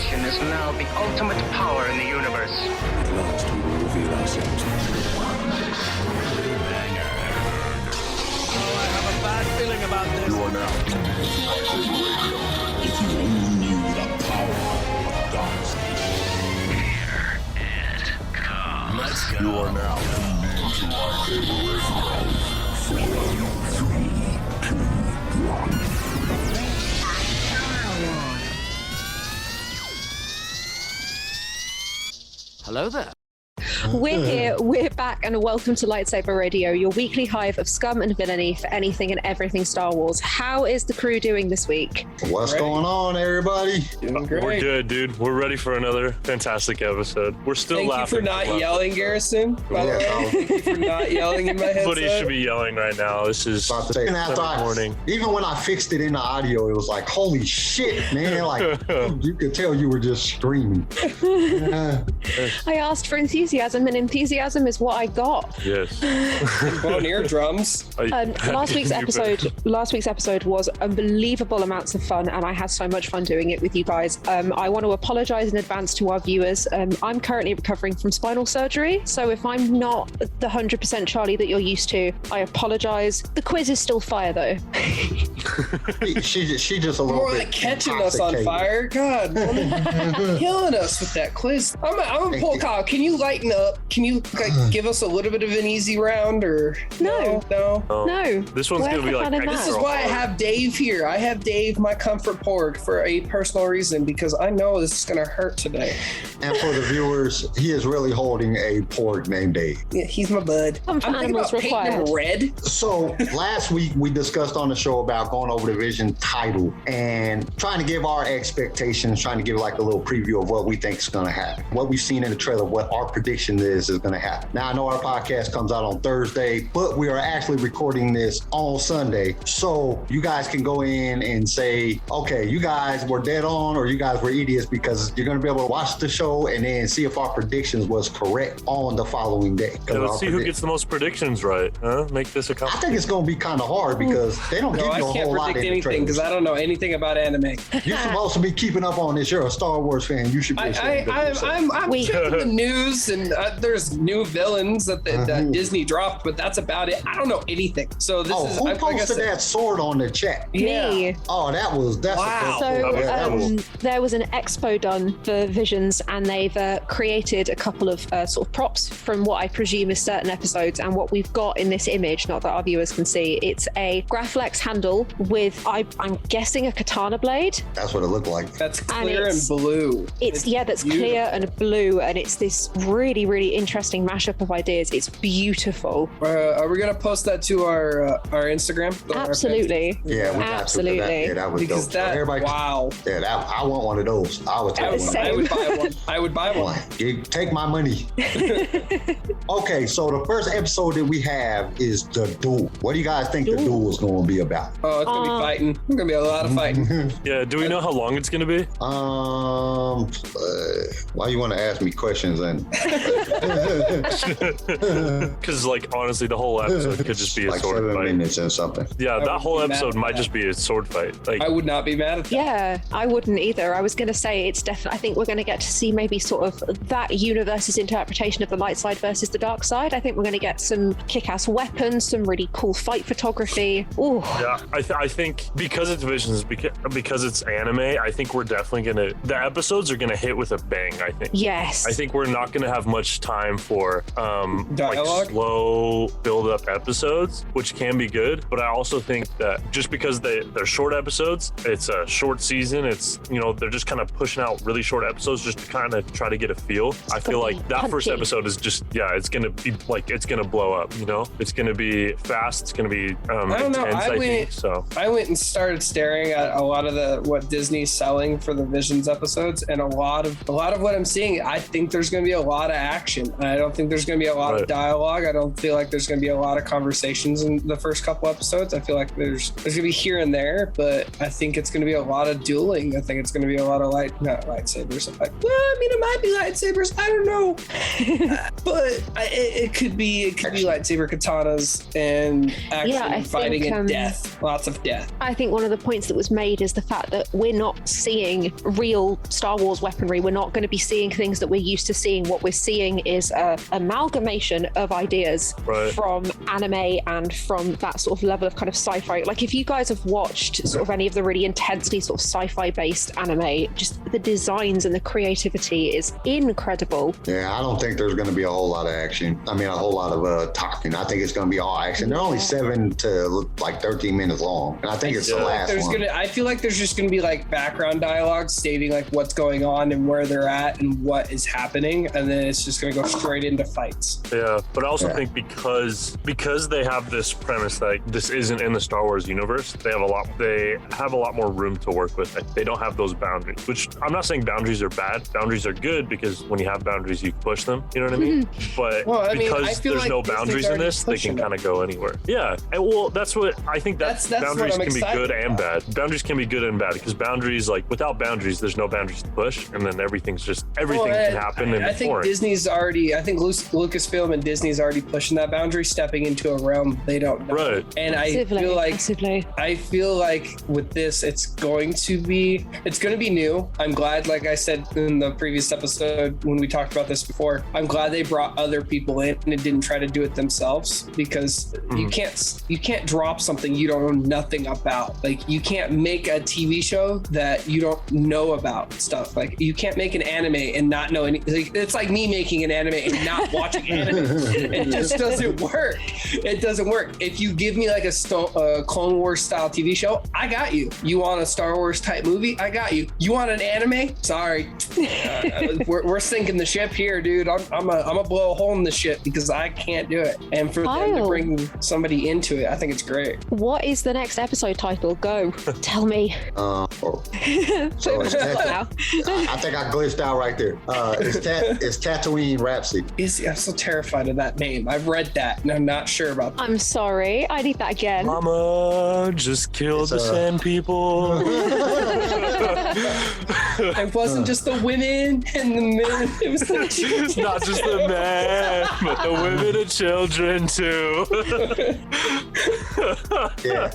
nation is now the ultimate power in the universe. At last we will reveal ourselves. I have a bad feeling about this. You are now tuned into Lightsaber Radio. If you only knew the power of dark side. Here it comes. Let's go. You are now tuned into Lightsaber Radio. 4, 3, 2, 1. Hello there. We're here, we're back, and welcome to Lightsaber Radio, your weekly hive of scum and villainy for anything and everything Star Wars. How is the crew doing this week? What's going on, everybody? Doing great. We're good, dude. We're ready for another fantastic episode. We're still Thank laughing. you for not yelling, Garrison. By the way, thank you for not yelling in my headset. Everybody should be yelling right now. This is About to say, Sunday morning. even when I fixed it in the audio, it was like, holy shit, man. Like, you could tell you were just screaming. I asked for enthusiasm, and enthusiasm is what I got. Yes. Blown eardrums. Last week's episode was unbelievable amounts of fun, and I had so much fun doing it with you guys. I want to apologize in advance to our viewers. I'm currently recovering from spinal surgery, so if I'm not the 100% Charlie that you're used to, I apologize. The quiz is still fire, though. she just a little More bit like catching us on intoxicated. fire. God, killing us with that quiz. I'm a pull call. Can you lighten up? Can you give us a little bit of an easy round, or No. No. This one's Where's going to be the like fun in that? This is extra why I hard. have Dave here. I have Dave, my comfort porg, for a personal reason, because I know this is going to hurt today. And for the viewers, he is really holding a porg named Dave. Yeah, he's my bud. Some I'm thinking animals about painting him required. red. So last week we discussed on the show about going over the Vision title and trying to give our expectations, trying to give like a little preview of what we think is going to happen, what we've seen in the trailer, what our prediction is going to happen. Now I know our podcast comes out on Thursday, but we are actually recording this on Sunday, so you guys can go in and say, okay, you guys were dead on, or you guys were idiots, because you're going to be able to watch the show and then see if our predictions was correct on the following day. Yeah, let's see who gets the most predictions right. Huh? Make this a I competition. think it's going to be kind of hard because they don't No, give I you a can't whole lot predict in the anything because trailers. I don't know anything about anime. You're supposed to be keeping up on this. You're a Star Wars fan. You should be ashamed of yourself. I'm checking the news, and there's new villains that Disney dropped, but that's about it. I don't know anything. So this is. Who like I posted said, that sword on the chat? Me. Oh, that's Wow. So there was an expo done for Visions, and they've created a couple of sort of props from what I presume is certain episodes. And what we've got in this image, not that our viewers can see, it's a Graflex handle with, I'm guessing, a katana blade. That's what it looked like. That's And clear and it's- blue. That's beautiful. clear and blue, and it's this really, really interesting mashup of ideas. It's beautiful. Are we gonna post that to our Instagram? Absolutely. Yeah, we got to for that. Absolutely. Yeah, that was Because dope. that, everybody, wow. yeah, I want one of those. I would take I one. would, I would buy one. I would buy one. You take my money. Okay, so the first episode that we have is the duel. What do you guys think the duel is going to be about? Oh, it's gonna be fighting. It's gonna be a lot of fighting. Yeah, do we know how long it's going to be? Why you want to ask me questions then? Because, like, honestly, the whole episode could just be a Like sword 7 fight. minutes and something. Yeah, that would whole be mad episode at might that. just be a sword fight. Like, I would not be mad at that. Yeah, I wouldn't either. I was going to say it's definitely. I think we're going to get to see maybe sort of that universe's interpretation of the light side versus the dark side. I think we're going to get some kick-ass weapons, some really cool fight photography. Ooh. yeah, I think because it's Visions, because it's anime, I think we're definitely gonna. The episodes are gonna hit with a bang. I think. Yes. I think we're not gonna have much time for like Dialogue? slow build-up episodes, which can be good. But I also think that just because they're short episodes, it's a short season. It's they're just kind of pushing out really short episodes just to kind of try to get a feel. I feel like that first punchy. episode is just it's gonna be like it's gonna blow up. It's gonna be fast. It's gonna be I don't know. intense. I think so. I went and started staring at a lot of what Disney's selling for the Visions episodes, and a lot of what I'm seeing. I think there's going to be a lot of action. I don't think there's going to be a lot of dialogue. I don't feel like there's going to be a lot of conversations in the first couple episodes. I feel like there's going to be here and there, but I think it's going to be a lot of dueling. I think it's going to be a lot of not lightsabers. Like, well, I mean, it might be lightsabers. I don't know, but it could be lightsaber katanas and action, fighting, and death. Lots of death. I think one of the points that was made is the fact that we're not seeing real Star Wars weaponry. We're not going to be seeing things that we're used to seeing. What we're seeing is a amalgamation of ideas from anime and from that sort of level of kind of sci-fi. Like if you guys have watched sort of any of the really intensely sort of sci-fi based anime, just the designs and the creativity is incredible. Yeah, I don't think there's going to be a whole lot of action. I mean, a whole lot of talking. I think it's going to be all action. They're only 7 to like 13 minutes long, and I think it's the last one. I feel like there's just going to be like background dialogue stating like what's going on and where they're at and what is happening, and then it's just going to go straight into fights. Yeah, but I also think because they have this premise that this isn't in the Star Wars universe, they have a lot more room to work with. They don't have those boundaries, which I'm not saying boundaries are bad. Boundaries are good because when you have boundaries, you push them. You know what I mean? But because there's no boundaries in this, they can kind of go anywhere. Yeah, and well, that's what I think. That's boundaries can be good and bad. Boundaries can be good and bad because boundaries, like without boundaries, there's no boundaries to push, and then everything can happen. And I think I think Lucasfilm and Disney's already pushing that boundary, stepping into a realm they don't know. Right. And I feel like with this, it's going to be new. I'm glad, like I said in the previous episode when we talked about this before, I'm glad they brought other people in and didn't try to do it themselves, because you can't drop something you don't know nothing about. Like you can't make a TV show that you don't know about stuff. Like you can't make an anime and not know any. Like, it's like me making an anime and not watching anime. It just doesn't work. It doesn't work. If you give me like a Clone Wars style TV show, I got you. You want a Star Wars type movie? I got you. You want an anime? Sorry, we're sinking the ship here, dude. I'm gonna blow a hole in the ship because I can't do it. And for them to bring somebody into it, I think it's great. What is the next episode title? Go. Tell me. So it's I think I glitched out right there. It's Tatooine Rhapsody. I'm so terrified of that name. I've read that and I'm not sure about that. I'm sorry. I need that again. Mama just killed the sand people. It wasn't just the women and the men. It was the children. Not just the men, but the women and children too. Yeah,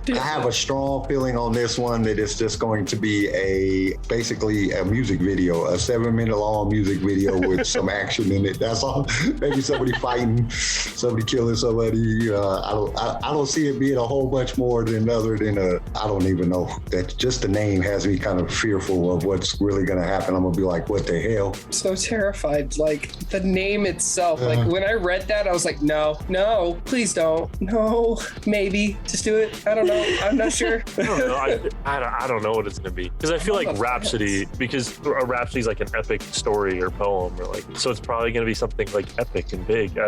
I have a strong feeling on this one that it's just going to be basically a music video, a 7-minute long music video with some action in it. That's all. Maybe somebody fighting, somebody killing somebody. I don't see it being a whole bunch more than I don't even know. That just the name has me kind of fearful of what's really going to happen. I'm going to be like, what the hell? So terrified. Like the name itself, like when I read that, I was like, no, please don't. No, maybe just do it. I don't know. I'm not sure. I don't know what it's going to be, because I feel like Rhapsody, because a Rhapsody is like an epic story or poem, or like, so it's probably going to be something like epic and big.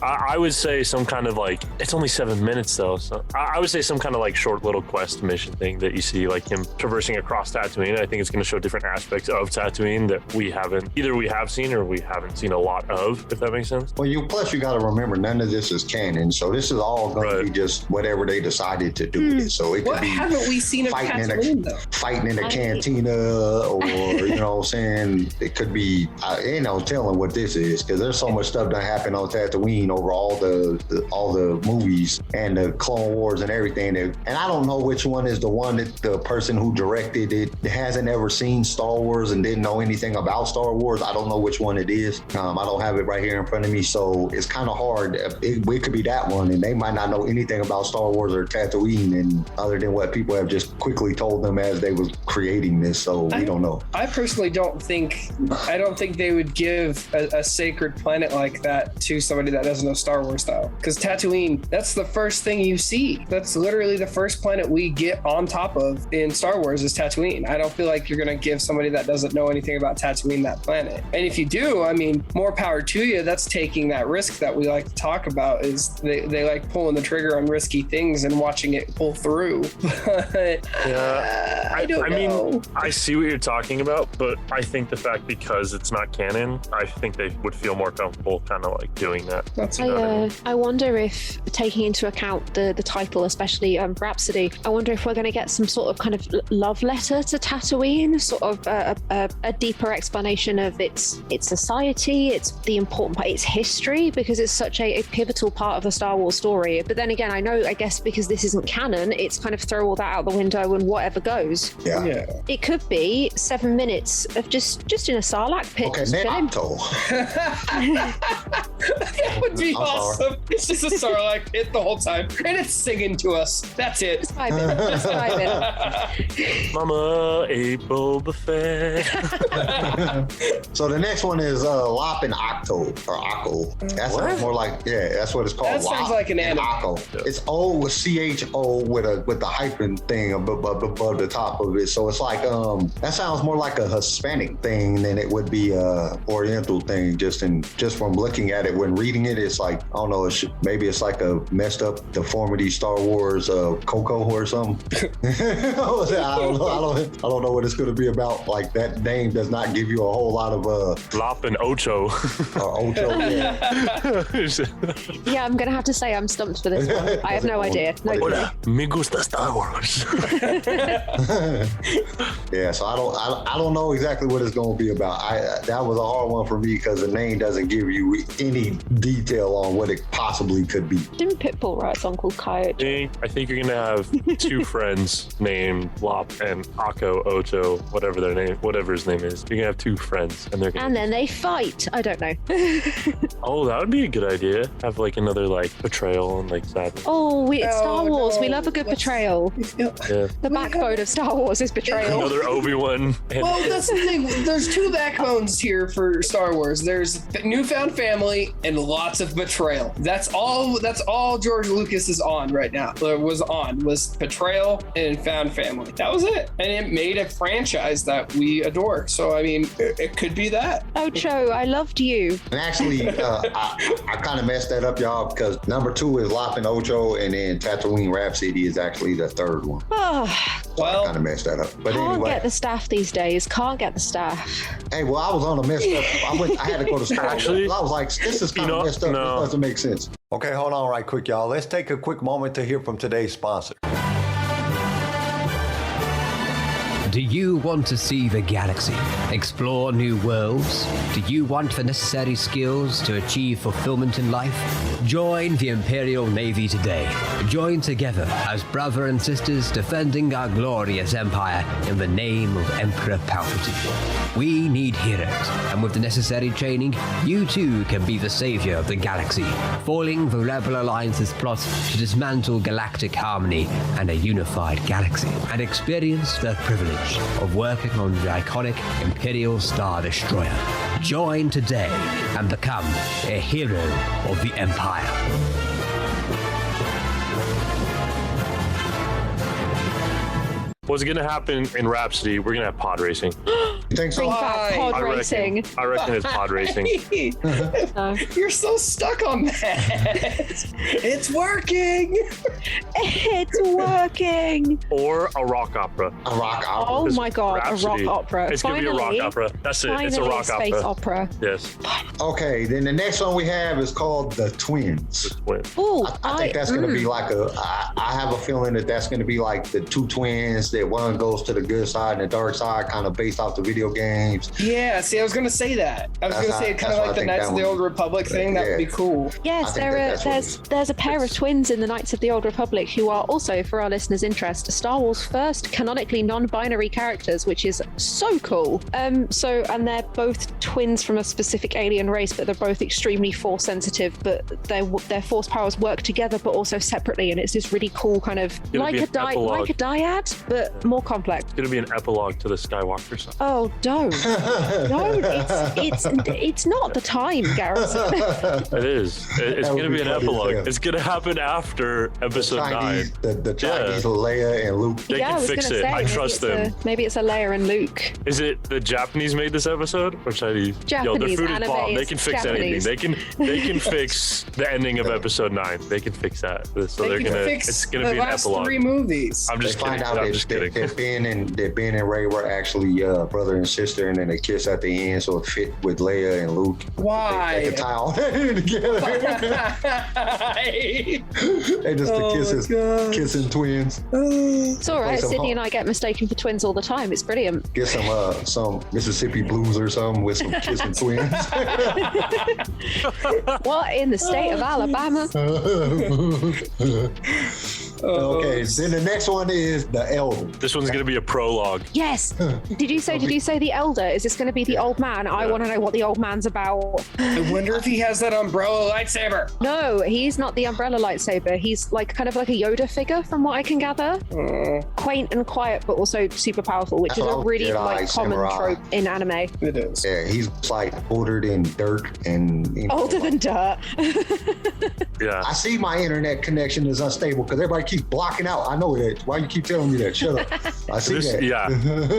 I would say some kind of like, it's only 7 minutes though, so I would say some kind of like short little quest mission thing that you see, like him traversing across Tatooine. I think it's going to show different aspects of Tatooine that we have seen or we haven't seen a lot of, if that makes sense. Well, you got to remember, none of this is canon, so this is all going to be just whatever they decided to do with it. So it could be haven't we seen of Tatooine though? Fighting in a cantina, or you know what I'm saying, it could be telling what this is, because there's so much stuff that happened on Tatooine over all the movies and the Clone Wars and everything. And I don't know which one is the one that the person who directed it hasn't ever seen Star Wars and didn't know anything about Star Wars. I don't know which one it is. I don't have it right here in front of me, so it's kind of hard. It could be that one, and they might not know anything about Star Wars or Tatooine, and other than what people have just quickly told them as they was creating this. So we don't know. I personally don't think they would give a sacred planet like that to somebody that doesn't know Star Wars though, because Tatooine, that's the first thing you see. That's literally the first planet we get on top of in Star Wars is Tatooine. I don't feel like you're going to give somebody that doesn't know anything about Tatooine that planet. And if you do, I mean, more power to you. That's taking that risk that we like to talk about, is they like pulling pulling the trigger on risky things and watching it pull through. But I don't know. mean, I see what you're talking about, but I think the fact because it's not canon, I think they would feel more comfortable kind of like doing that. That's I wonder if, taking into account the title, especially Rhapsody, I wonder if we're going to get some sort of kind of love letter to Tatooine, sort of a deeper explanation of its society, its the important part, its history, because it's such a pivotal part of the Star Wars story. But then again, I guess because this isn't canon, it's kind of throw all that out the window and whatever goes. Yeah. It could be 7 minutes of just in a Sarlacc pit. Okay, just chilling. That would be awesome. It's just a Sarlacc pit the whole time, and it's singing to us. That's it. Describe it. Mama ate Boba Fett. So the next one is Lop and Octo, or Occo. That sounds more like, that's what it's called. That sounds Lop like an and anime. Occo. It's O with CHO with the hyphen thing above the top of it. So it's like, that sounds more like a Hispanic thing than it would be a Oriental thing. Just from looking at it, when reading it, it's like, I don't know, maybe it's like a messed up deformity Star Wars Coco or something. I don't know what it's going to be about. Like, that name does not give you a whole lot of Lop and Ocho. Ocho, yeah. Yeah, I'm gonna have to say I'm stumped for this one. I have no idea. No clue. Hola, me gusta Star Wars. Yeah, so I don't know exactly what it's going to be about. That was a hard one for me because the name doesn't give you any detail on what it possibly could be. Didn't Pitbull write a song called Coyote? I think you're gonna have two friends named Lop and Akko Ocho, whatever his name is. You're gonna have two friends, and they're gonna. And then they fight. I don't know. Oh, that would be a good idea. Have like another like betrayal and like sadness. Oh, it's Star Wars. no. We love a good betrayal. Yeah. The backbone of Star Wars is betrayal. Another Obi-Wan. Well, that's the thing. There's two backbones here for Star Wars. There's newfound family and lots of betrayal. That's all George Lucas is on right now. Was betrayal and found family. That was it. And it made a franchise that we adore. So, I mean, it could be that. Ocho, I loved you. And actually, I kind of messed that up, y'all, because number 2 is Lop and Ocho, and then Tatooine Rhapsody is actually the third one. Oh, I kind of messed that up. But can't anyway. get the staff these days. Can't get the staff. Hey, well, I was on a messed up. I had to go to Star Wars. Actually, I was like, this is kind of messed up. no. This doesn't make sense. Okay, hold on right quick, y'all. Let's take a quick moment to hear from today's sponsor. Do you want to see the galaxy? Explore new worlds? Do you want the necessary skills to achieve fulfillment in life? Join the Imperial Navy today. Join together as brother and sisters defending our glorious empire in the name of Emperor Palpatine. We need heroes, and with the necessary training, you too can be the savior of the galaxy, foiling the Rebel Alliance's plot to dismantle galactic harmony and a unified galaxy, and experience the privilege of working on the iconic Imperial Star Destroyer. Join today and become a hero of the Empire. What's gonna happen in Rhapsody? We're gonna have pod racing. You think so? Bring back pod I racing. reckon it's pod racing. No. You're so stuck on that. It's working. It's working. Or a rock opera. A rock opera. Oh my god, Rhapsody. a rock opera. It's gonna be a rock opera. That's it. It's a Finally, rock space opera. opera. Yes. Okay, then the next one we have is called The Twins. Win. Ooh, I think that's going to be like I have a feeling that's going to be like the two twins that one goes to the good side and the dark side, kind of based off the video games. Yeah, see, I was going to say that. I was going to say kind of like the Knights of the Old Republic thing. That would be cool. Yes, I think there's a pair of twins in the Knights of the Old Republic who are also, for our listeners' interest, Star Wars' first canonically non-binary characters, which is so cool. And they're both twins from a specific alien race, but they're both extremely force sensitive, but their force powers work together but also separately, and it's this really cool kind of like a dyad, but more complex. It's gonna be an epilogue to the Skywalker saga. Oh Oh, don't. It's not the time, Garrison. It is. It's That would going to be be an funny as epilogue. hell. It's going to happen after episode 9. The Chinese Leia and Luke. They can I was fix gonna it. say, I trust them. Maybe it's a Leia and Luke. Is it the Japanese made this episode or Chinese? Yo, their Japanese, food is anime bomb. They is can fix Japanese. anything. They can fix the ending of episode 9. They can fix that. So They they're can gonna. fix It's gonna the be an last epilogue. 3 movies. I'm They just find kidding. out I'm just kidding. that Ben and Ray were actually brother and sister, and then they kiss at the end, so it fit with Leia and Luke. Why? They can tie all that in together. They just Oh my kissing twins. It's all right. Play some Sydney home. and I get mistaken for twins all the time. It's brilliant. Get some Mississippi blues or something with some kissing twins. What in the state of Alabama? Okay, then the next one is the Elder. This one's gonna be a prologue. Yes. Did you say the elder? Is this going to be the old man? I want to know what the old man's about. I wonder if he has that umbrella lightsaber. No, he's not the umbrella lightsaber. He's like kind of like a Yoda figure, from what I can gather. Quaint and quiet, but also super powerful, which is a really Jedi, like common samurai. trope in anime. It is. Yeah, he's like older than dirt and Older than dirt. Yeah. I see my internet connection is unstable because everybody keeps blocking out. I know that. Why you keep telling me that? Shut up. I see that. Yeah.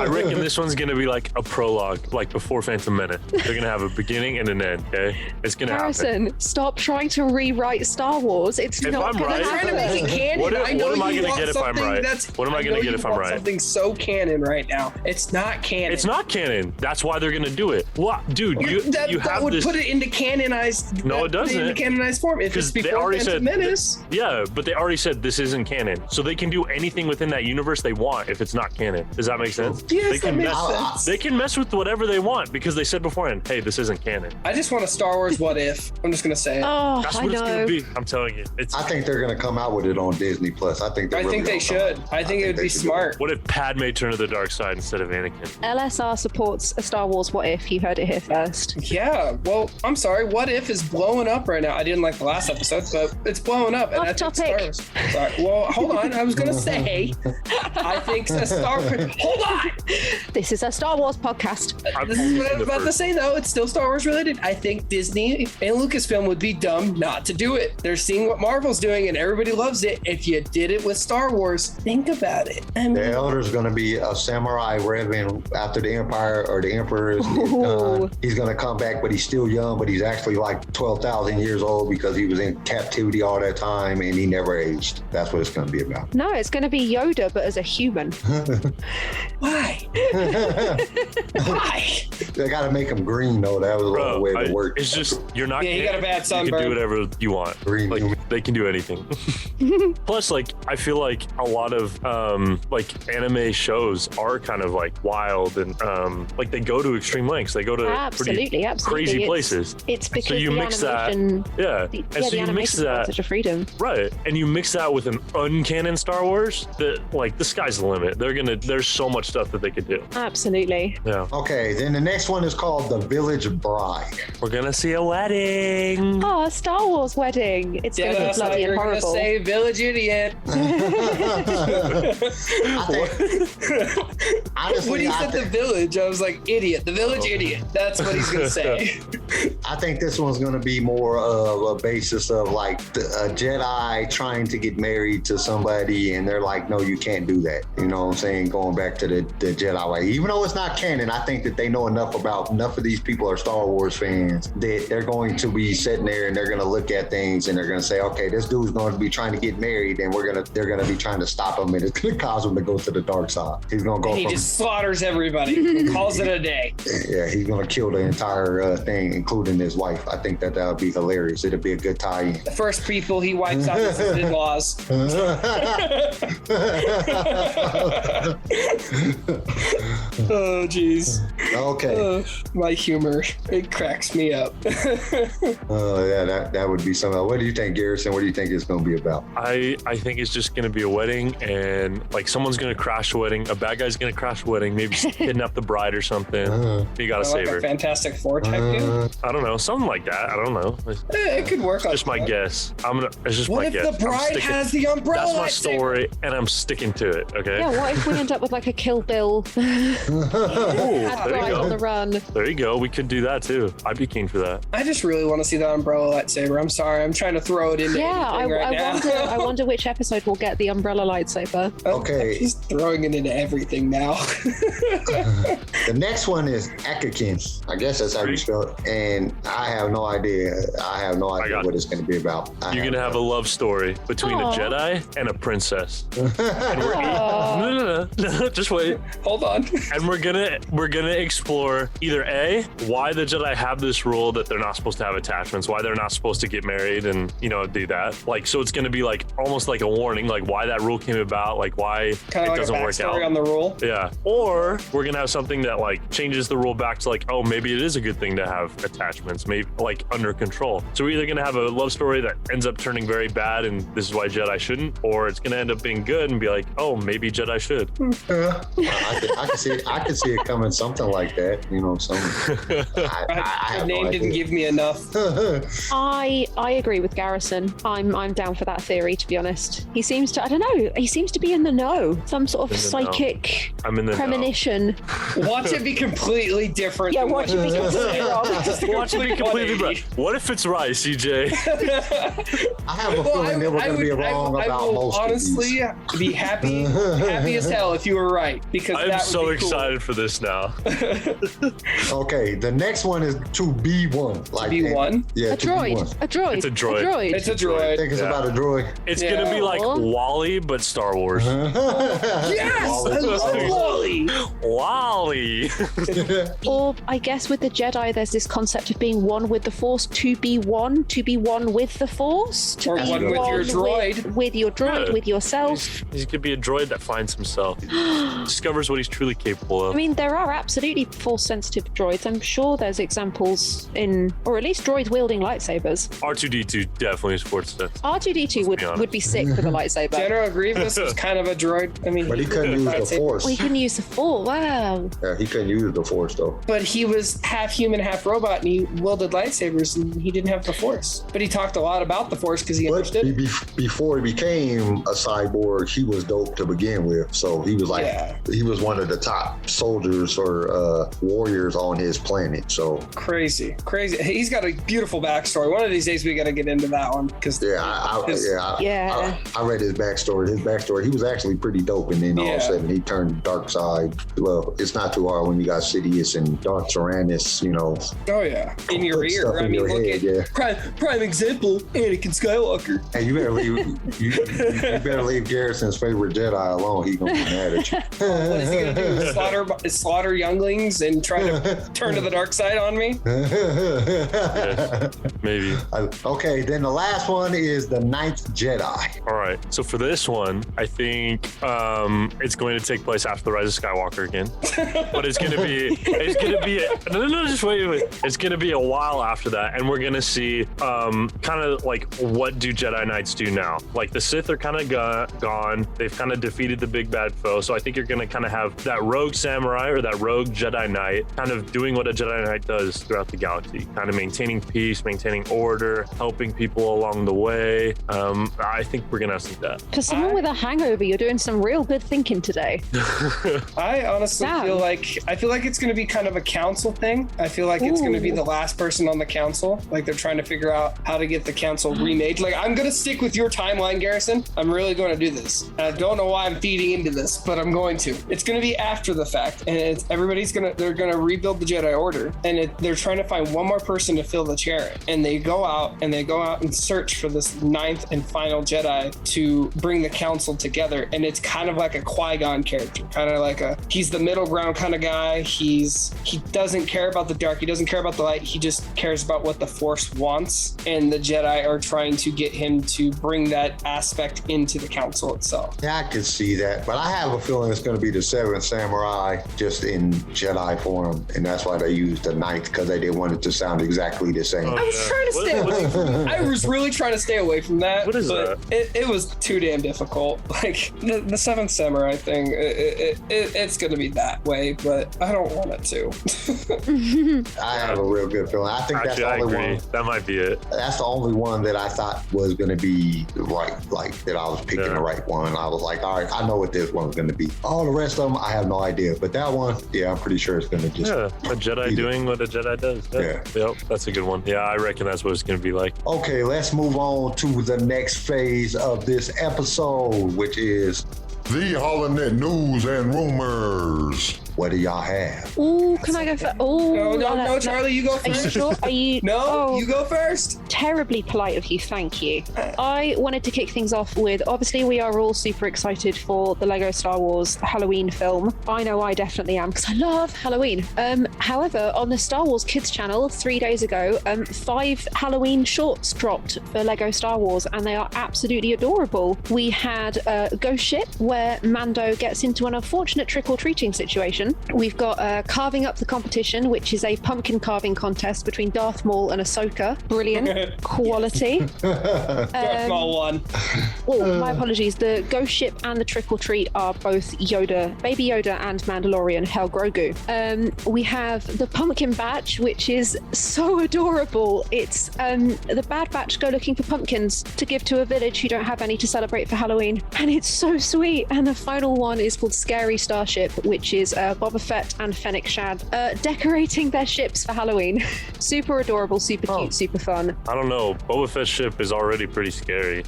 I reckon this one's gonna be like a prologue, like before Phantom Menace. They're gonna have a beginning and an end. Okay, it's gonna happen. Harrison, stop trying to rewrite Star Wars. It's If not I'm going right- to Trying to happen. make it canon. What am I gonna you want get if I'm something right? that's- What am I gonna know get you if I'm want right? Something so canon right now. It's not canon. It's not canon. That's why they're gonna do it. What, dude? You that have would this. put it into canonized. No, it put doesn't. into canonized form. If it's Because they before already Phantom said Menace. Yeah, but they already said this isn't canon, so they can do anything within that universe they want if it's not canon. Does that make sense? Yes, they can that makes mess. sense. They can mess with whatever they want because they said beforehand, "Hey, this isn't canon." I just want a Star Wars what if. I'm just gonna say it. Oh, That's I what it's gonna know. be. I'm telling you. It's. I think they're gonna come out with it on Disney Plus. I think I think they should. I think it would they be should do smart. What if Padme turned to the dark side instead of Anakin? LSR supports a Star Wars what if. You heard it here first. Yeah, well, I'm sorry. What if is blowing up right now? I didn't like the last episode, but it's blowing up. And Off I think topic. Star Wars. Sorry. Well, hold on. I was gonna say, I think a Star. Hold on. This is a Star Wars podcast. This is what I was about to say, though. It's still Star Wars related. I think Disney and Lucasfilm would be dumb not to do it. They're seeing what Marvel's doing, and everybody loves it. If you did it with Star Wars, think about it. I mean, The Elder's gonna be a samurai reverend after the Empire or the Emperor is Ooh. done. He's gonna come back, but he's still young, but he's actually like 12,000 years old because he was in captivity all that time and he never aged. That's what it's gonna be about. No, it's going to be Yoda, but as a human. why? Why? They gotta make him green though. That was a Bro, way to work. it's just you're not. Yeah, he got a bad You sunburn. can do whatever you want. Green Like human. they can do anything. Plus, like I feel like a lot of like anime shows are kind of like wild and like they go to extreme lengths. They go to Absolutely, pretty absolutely. crazy It's- places. It's because So you the mix that, animation, yeah. the, And so the you mix animation that, such a freedom. right? And you mix that with an uncanon Star Wars. That like the sky's the limit. There's so much stuff that they could do. Absolutely. Yeah, Okay, then the next one is called The Village Bride. we're gonna see a wedding. Oh, a Star Wars wedding. It's going to be That's how bloody you're and gonna horrible. say Village Idiot. Honestly, When he said the village, I was like, idiot. The village idiot. That's what he's gonna say. I think this one's going to be more of a basis of like a Jedi trying to get married to somebody, and they're like, no, you can't do that. You know what I'm saying? Going back to the Jedi way. Even though it's not canon, I think that they know enough of these people are Star Wars fans that they're going to be sitting there and they're going to look at things and they're going to say, okay, this dude's going to be trying to get married, and they're going to be trying to stop him, and it's going to cause him to go to the dark side. He's going to go He from just slaughters everybody and calls it a day. yeah, he's gonna kill the entire thing, including his wife. I think that would be hilarious. It'd be a good tie-in. The first people he wipes out his in-laws. Oh, jeez. Okay. My humor, it cracks me up. Yeah, that would be something. What do you think, Garrison? Garrison, what do you think it's going to be about? I think it's just going to be a wedding, and like someone's going to crash the wedding. A bad guy's going to crash the wedding, maybe kidnap the bride or something. You got to save her. A Fantastic Four type dude? I don't know, something like that. I don't know. It could work. Just my guess. It's just What my if guess. the bride has the umbrella? That's my story, and I'm sticking to it. Okay. Yeah, what if we end up with like a Kill Bill? Had there you bride go. on the run. There you go. We could do that too. I'd be keen for that. I just really want to see that umbrella lightsaber. I'm sorry, I'm trying to throw it into Yeah, anything right now. I wonder which episode will get the umbrella lightsaber. Okay. He's throwing it into everything now. The next one is Akakin. I guess that's how you spell it. And I have no idea. What it's going to be about. You're going to have a love story between a Jedi and a princess. And no, just wait. Hold on. And we're gonna explore either A, why the Jedi have this rule that they're not supposed to have attachments, why they're not supposed to get married and, do that. Like, so it's gonna be like almost like a warning, like why that rule came about, like why it doesn't work out. On the rule. Yeah. Or we're gonna have something that like changes the rule back to like, oh, maybe it is a good thing to have attachments, maybe like under control. So we're either gonna have a love story that ends up turning very bad and this is why Jedi shouldn't, or it's gonna end up being good and be like, oh, maybe Jedi should. I could see it coming something like that. The name didn't give me enough. I agree with Garrison. I'm down for that theory, to be honest. He seems to, I don't know, he seems to be in the know. Some sort of psychic premonition. Watch it be completely different. Yeah, watch it be completely wrong. Watch it be completely different. What if it's right, CJ? I have a feeling that we're going to be wrong about most of these. Honestly, be happy as hell if you were right, because I'm that so would be excited for this now. Okay, the next one is to be one. Like B1? Yeah, A droid. A droid. It's a droid. It's a droid. I think it's about a droid. It's gonna be like Wall-E, but Star Wars. Yes! I love Wall-E! Wall-E. Or I guess with the Jedi, there's this concept of being one with the Force, to be one with the Force, to Or be one with your droid. with your droid, Yeah. with yourself. He could be a droid that finds himself, discovers what he's truly capable of. I mean, there are absolutely Force-sensitive droids. I'm sure there's examples in, or at least droids wielding lightsabers. R2D2 definitely is Force sensitive. R2D2 would be sick with a lightsaber. General Grievous was kind of a droid. I mean, But he couldn't use the Force. Well, he couldn't use the Force. Wow. Yeah, he couldn't use the Force though. But he was half human, half robot, and he wielded lightsabers, and he didn't have the Force. But he talked a lot about the Force because he understood it. Before he became a cyborg, he was dope to begin with. So he was like, he was one of the top soldiers or warriors on his planet. So crazy. He's got a beautiful backstory. One of these days we got to get into that one because I read his backstory. He was actually pretty dope, and then all of a sudden he turned dark side. Well, it's not too hard when you got Sidious and Darth Tyrannus, Oh yeah, in your put ear. stuff I in mean, your look head, at prime example, Anakin Skywalker. And you better leave. You better leave Garrison's favorite Jedi alone. He's gonna be mad at you. What is he gonna do? Slaughter younglings and try to turn to the dark side on me? Maybe. Okay, then the last one is the Ninth Jedi. All right. So for this one, I think it's going to take place after the Rise of Skywalker again. But it's gonna be just wait. It's gonna be a while after that, and we're gonna see kind of like what do Jedi Knights do now? Like the Sith are kind of gone. They've kind of defeated the big bad foe. So I think you're gonna kind of have that rogue samurai or that rogue Jedi Knight kind of doing what a Jedi Knight does throughout the galaxy, kind of maintaining peace, maintaining order, helping people along the way. I think we're gonna see that. For someone with a hangover, you're doing some real good thinking today. I honestly feel like it's going to be kind of a council thing. I feel like it's going to be the last person on the council. Like they're trying to figure out how to get the council remade. Like I'm going to stick with your timeline, Garrison. I'm really going to do this. And I don't know why I'm feeding into this, but I'm going to. It's going to be after the fact, and they're going to rebuild the Jedi Order, and they're trying to find one more person to fill the chair. And they go out and search for this ninth and final Jedi to bring the council together. And it's kind of like a Qui-Gon character, kind of like he's the middle ground kind of guy. He doesn't care about the dark. He doesn't care about the light. He just cares about what the Force wants. And the Jedi are trying to get him to bring that aspect into the council itself. Yeah, I could see that, but I have a feeling it's going to be the seventh samurai just in Jedi form, and that's why they used the ninth, because they didn't want it to sound exactly the same. I was trying to stay away from you. I was really really trying to stay away from that. What is but it was too damn difficult. Like the Seventh Samurai thing, it's going to be that way, but I don't want it to. I have a real good feeling. I think that's the only one. That might be it. That's the only one that I thought was going to be right, like that I was picking the right one. I was like, all right, I know what this one's going to be. All the rest of them, I have no idea. But that one, yeah, I'm pretty sure it's going to just... Yeah, a Jedi doing what a Jedi does. Yeah. Yep, that's a good one. Yeah, I reckon that's what it's going to be like. Okay, let's move on to the next phase of this episode, which is... The Holonet News and Rumors. What do y'all have? Oh, can I go first? Oh, no, Charlie, you go first. Are you sure? Are you? No, you go first. Terribly polite of you, thank you. I wanted to kick things off with, obviously we are all super excited for the Lego Star Wars Halloween film. I know I definitely am because I love Halloween. However, on the Star Wars Kids channel 3 days ago, 5 Halloween shorts dropped for Lego Star Wars and they are absolutely adorable. We had Ghost Ship where Mando gets into an unfortunate trick-or-treating situation. We've got Carving Up the Competition, which is a pumpkin carving contest between Darth Maul and Ahsoka. Brilliant. Quality. Darth Maul won. Oh, my apologies. The Ghost Ship and the Trick or Treat are both Yoda, Baby Yoda and Mandalorian Hell Grogu. We have the Pumpkin Batch, which is so adorable. It's the Bad Batch go looking for pumpkins to give to a village who don't have any to celebrate for Halloween. And it's so sweet. And the final one is called Scary Starship, which is Boba Fett and Fennec Shand decorating their ships for Halloween. Super adorable, super cute, super fun. I don't know. Boba Fett's ship is already pretty scary.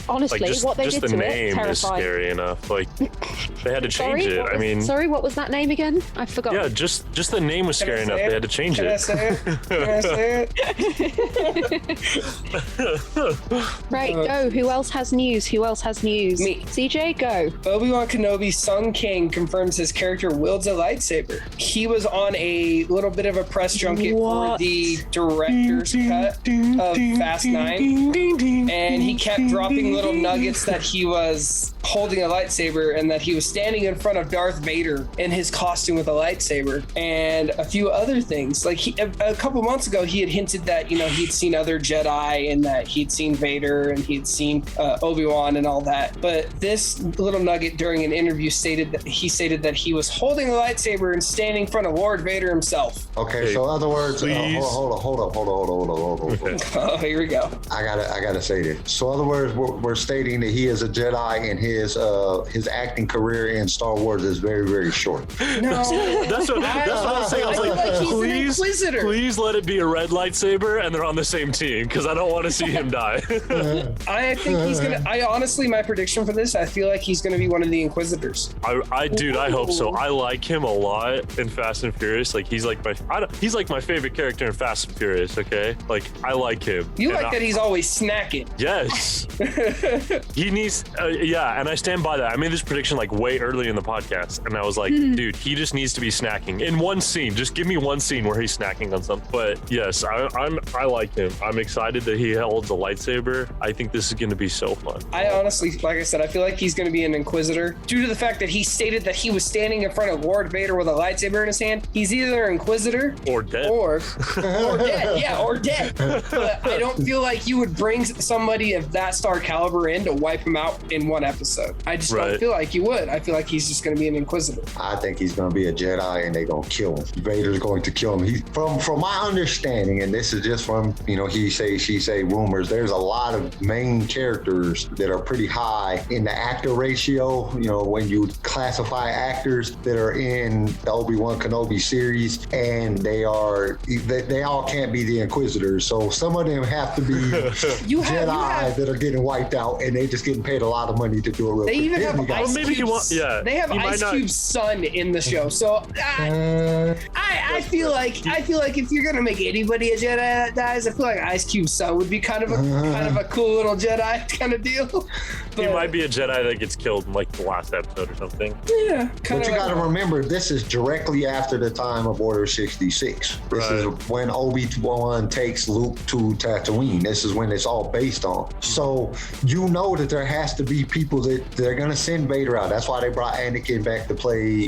Honestly, like what they did to it, just the name is scary enough. Like they had to change it. I mean, sorry, what was that name again? I forgot. Yeah, just the name was scary enough. They had to change it. Can I say it? Right, go. Who else has news? Me. CJ, go. Obi-Wan Kenobi's Sun King confirms his character wields a lightsaber. He was on a little bit of a press junket for the director's cut of Fast 9, and he kept dropping little nuggets that he was holding a lightsaber and that he was standing in front of Darth Vader in his costume with a lightsaber and a few other things. Like a couple months ago, he had hinted that, he'd seen other Jedi and that he'd seen Vader and he'd seen Obi-Wan and all that. But this little nugget during an interview stated that he was holding a lightsaber and standing in front of Lord Vader himself. Okay, so in other words, hold up. Oh, here we go. I gotta say this. So in other words, we're stating that he is a Jedi and his acting career in Star Wars is very, very short. No, that's what I was saying. I was like, please let it be a red lightsaber and they're on the same team because I don't want to see him die. I think he's gonna. I honestly, my prediction for this, I feel like he's gonna be one of the Inquisitors. I hope so. I like him a lot in Fast and Furious. Like he's like my favorite character in Fast and Furious. Okay, like I like him. You like that he's always snacking. Yes. He needs. Yeah, and I stand by that. I made this prediction like way early in the podcast, and I was like, dude, he just needs to be snacking in one scene. Just give me one scene where he's snacking on something. But yes, I like him. I'm excited that he holds a lightsaber. I think this is going to be so fun. I honestly, like I said, I feel like he's going to be an Inquisitor due to the fact that he stated that he was standing in front of Lord Vader with a lightsaber in his hand. He's either an Inquisitor or dead, or dead. Yeah, or dead. But I don't feel like you would bring somebody of that star caliber in to wipe him out in one episode. I just don't feel like you would. I feel like he's just going to be an Inquisitor. I think he's going to be a Jedi and they're going to kill him. Vader's going to kill him. He, from my understanding, and this is just from, he say, she say rumors, there's a lot of main characters that are pretty high in the actor ratio, when you classify actors that are in the Obi-Wan Kenobi series, and they all can't be the Inquisitors. So some of them have to be Jedi that are getting wiped out and they just getting paid a lot of money to do it real quick. They even have Ice Cube's son in the show. So I feel like if you're gonna make anybody a Jedi that dies, I feel like Ice Cube's son would be kind of a cool little Jedi kind of deal. But, he might be a Jedi that gets killed in like the last episode or something. Yeah, but you got to remember, this is directly after the time of Order 66. This is when Obi-Wan takes Luke to Tatooine. This is when it's all based on. So that there has to be people that they're gonna send Vader out. That's why they brought Anakin back to play,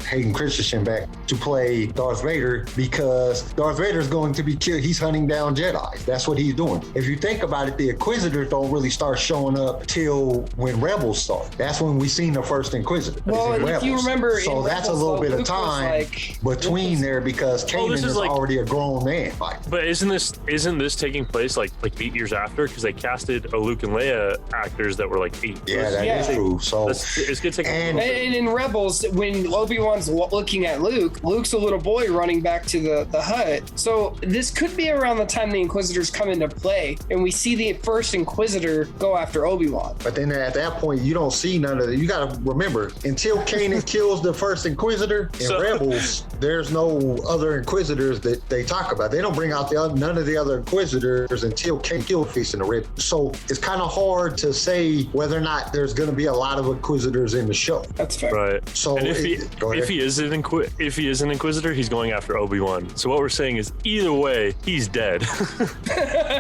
Hayden Christensen back to play play Darth Vader because Darth Vader is going to be killed. He's hunting down Jedi. That's what he's doing. If you think about it, the Inquisitors don't really start showing up till when Rebels start. That's when we seen the first Inquisitor. Well, and if you remember, so that's a little bit of time between there because Kanan is already a grown man. But isn't this taking place like 8 years after? Because they casted a Luke and Leia actors that were like 8. Yeah, that is true. So it's gonna take. And in Rebels, when Obi-Wan's looking at Luke's a little boy running back to the hut. So this could be around the time the Inquisitors come into play, and we see the first Inquisitor go after Obi-Wan. But then at that point, you don't see none of it. You got to remember, until Kanan kills the first Inquisitor in Rebels, there's no other Inquisitors that they talk about. They don't bring out none of the other Inquisitors until Kanan kills Feast in the Rebels. So it's kind of hard to say whether or not there's going to be a lot of Inquisitors in the show. That's fair. Right. So and if he is an Inquisitor, he's going after Obi-Wan. So what we're saying is, either way, he's dead.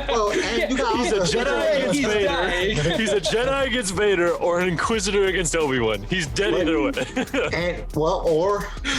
Well, and he's a Jedi against Vader. He's a Jedi against Vader, or an Inquisitor against Obi-Wan. He's dead either way. And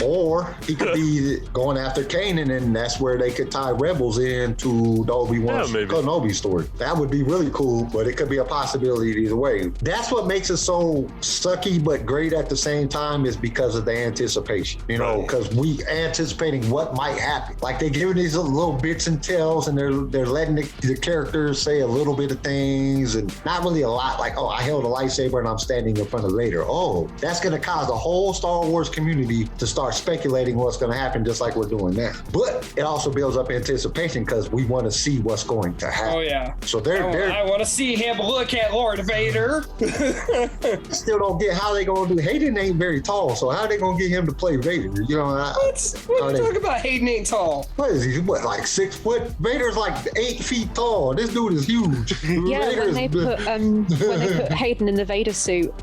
or he could be going after Kanan, and that's where they could tie Rebels into the Obi-Wan Kenobi story. That would be really cool, but it could be a possibility either way. That's what makes it so sucky but great at the same time, is because of the anticipation. You know, because we anticipating what might happen. Like they're giving these little bits and tells, and they're letting the characters say a little bit of things, and not really a lot. Like, oh, I held a lightsaber and I'm standing in front of Vader. Oh, that's going to cause the whole Star Wars community to start speculating what's going to happen, just like we're doing now. But it also builds up anticipation because we want to see what's going to happen. Oh yeah. So I want to see him look at Lord Vader. Still don't get how they going to do. Hayden ain't very tall, so how they going to get him to play Vader? You know, what are you talking about? Hayden ain't tall. What is he? What, like 6 foot? Vader's like 8 feet tall. This dude is huge. Yeah, when they put Hayden in the Vader suit,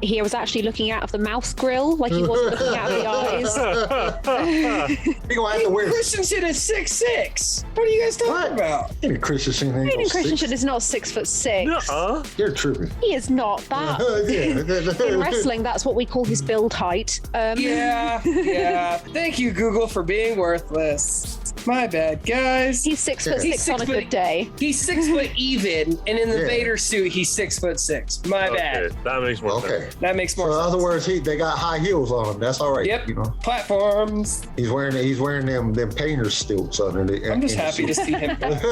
he was actually looking out of the mouth grill, like he wasn't looking out of the eyes. He gonna have to wear. Christensen is 6'6". What are you guys talking about? Hayden Christensen ain't Hayden no Christensen is not 6'6". You're tripping. He is not that. In wrestling, that's what we call his build height. Yeah. Thank you, Google, for being worthless. My bad, guys. He's 6'6" on a good day. He's 6 foot even, and in the Vader suit, he's 6'6". My bad. That makes more sense. That makes more sense. sense. In other words, they got high heels on him. That's all right. Yep. You know, platforms. He's wearing them painter stilts under the. I'm just happy to see him back.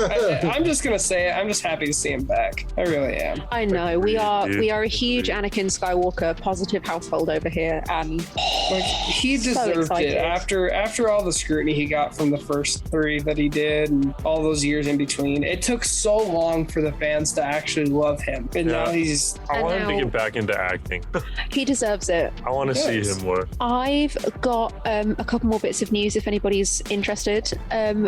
I'm just gonna say it. I'm just happy to see him back. I really am. I know we are a huge Anakin Skywalker positive household over here, and he deserved it after all the scrutiny he got from the first 3 that he did and all those years in between. It took so long for the fans to actually love him, and now he's. I want him to get back into acting. He deserves it. I want to see him more. I've got a couple more bits of news if anybody's interested.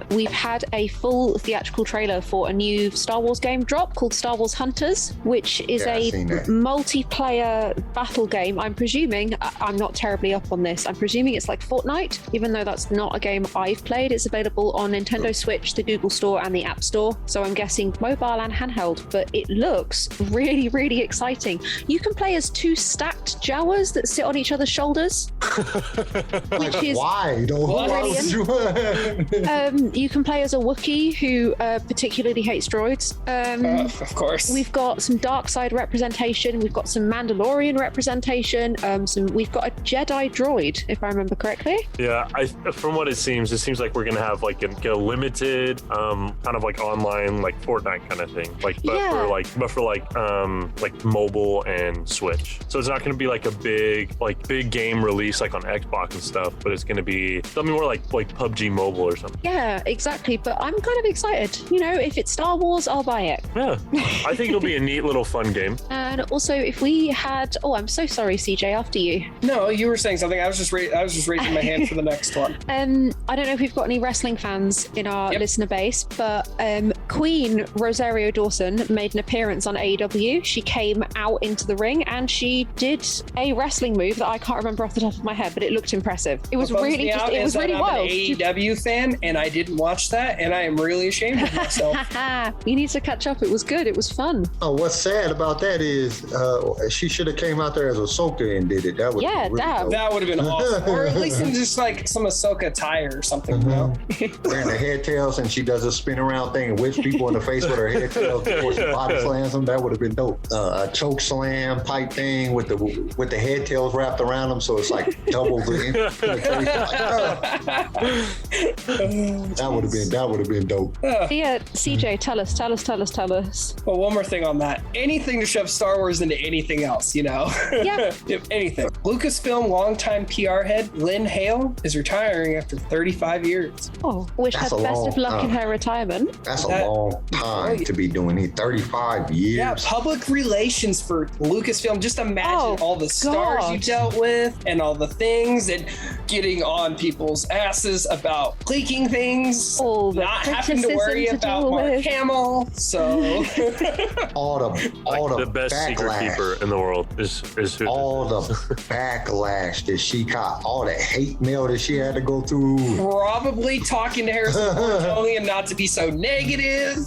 We've had a full theatrical trailer for a new Star Wars game drop called Star Wars Hunters, which is a multiplayer battle game. I'm presuming, I'm not terribly up on this, I'm presuming it's like Fortnite, even though that's not a game I've played. It's available on Nintendo Switch, the Google Store, and the App Store. So I'm guessing mobile and handheld, but it looks really, really exciting. You can play as 2 stacked Jawas that sit on each other's shoulders, which is why? brilliant. You can play as a Wookiee who particularly hates droids. Of course. We've got some dark side representation. We've got some Mandalorian representation. We've got a Jedi droid, if I remember correctly. Yeah, from what it seems like we're gonna have like a limited kind of like online like Fortnite kind of thing, but for mobile and Switch. So it's not gonna be like a big game release like on Xbox and stuff, but it's gonna be something more like PUBG Mobile or something. Yeah, exactly. But I'm kind of excited. You know, if it's Star Wars, I'll buy it. Yeah, I think it'll be a neat little fun game. And also, if we had, I'm so sorry, CJ. After you. No, you were saying something. I was just raising my hand for the next one. I don't know if we've got any wrestling fans in our listener base, but Queen Rosario Dawson made an appearance on AEW. She came out into the ring and she did a wrestling move that I can't remember off the top of my head, but it looked impressive. It was really just, it was really wild. I'm an AEW fan and I didn't watch that and I am really ashamed of myself. You need to catch up. It was good. It was fun. Oh, what's sad about that is she should have came out there as Ahsoka and did it. That would that would have been awesome. Or at least in just like some Ahsoka attire or something. You know? Wearing the head tails and she does a spin around thing and whips people in the face with her head tails before she body slams them. That would have been dope. A choke slam type thing with the head tails wrapped around them, so it's like double the implication. That would have been dope. Yeah, CJ, tell us. Well, one more thing on that. Anything to shove Star Wars into anything else, you know? Yeah. Anything. Lucasfilm longtime PR head Lynn Hale is retiring after 35 years. Oh, wish her best of luck in her retirement. That's a long time to be doing it. 35 years. Yeah, public relations for Lucasfilm. Just imagine all the stars you dealt with and all the things and getting on people's asses about leaking things. Not having to worry about Mark Hamill. So all the best backlash. Secret keeper in the world is who all the backlash that she got, all that hate mail that she had to go through. Probably talking to Harrison Ford telling him not to be so negative.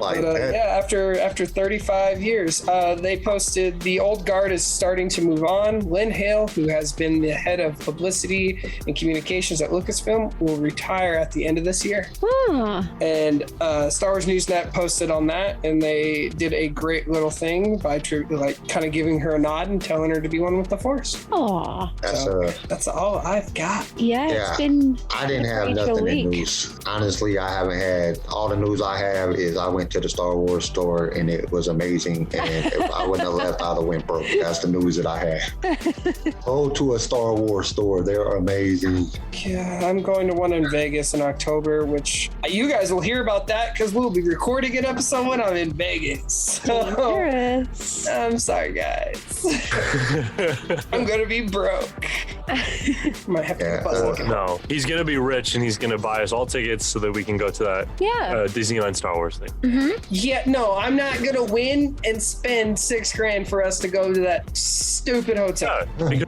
After 35 years, they posted the old guard is starting to move on. Lynn Hale, who has been the head of publicity and communications at Lucasfilm, will retire at the end of this year. And Star Wars Newsnet posted on that, and they did a great little thing by kind of giving her a nod and telling her to be one with the Force. Aww. That's all I've got. It's been. I didn't have nothing in news. Honestly, I haven't had. All the news I have is I went to the Star Wars store and it was amazing. And if I wouldn't have left, I'd have went broke. That's the news that I have. Go to a Star Wars store. They're amazing. Yeah, I'm going to one in Vegas in October, which you guys will hear about that because we'll be recording an episode when I'm in Vegas. So, I'm sorry, guys. I'm going to be broke. Might have to buzz it. No, he's gonna be rich and he's gonna buy us all tickets so that we can go to that Disneyland Star Wars thing. Yeah, no, I'm not gonna win and spend $6,000 for us to go to that stupid hotel.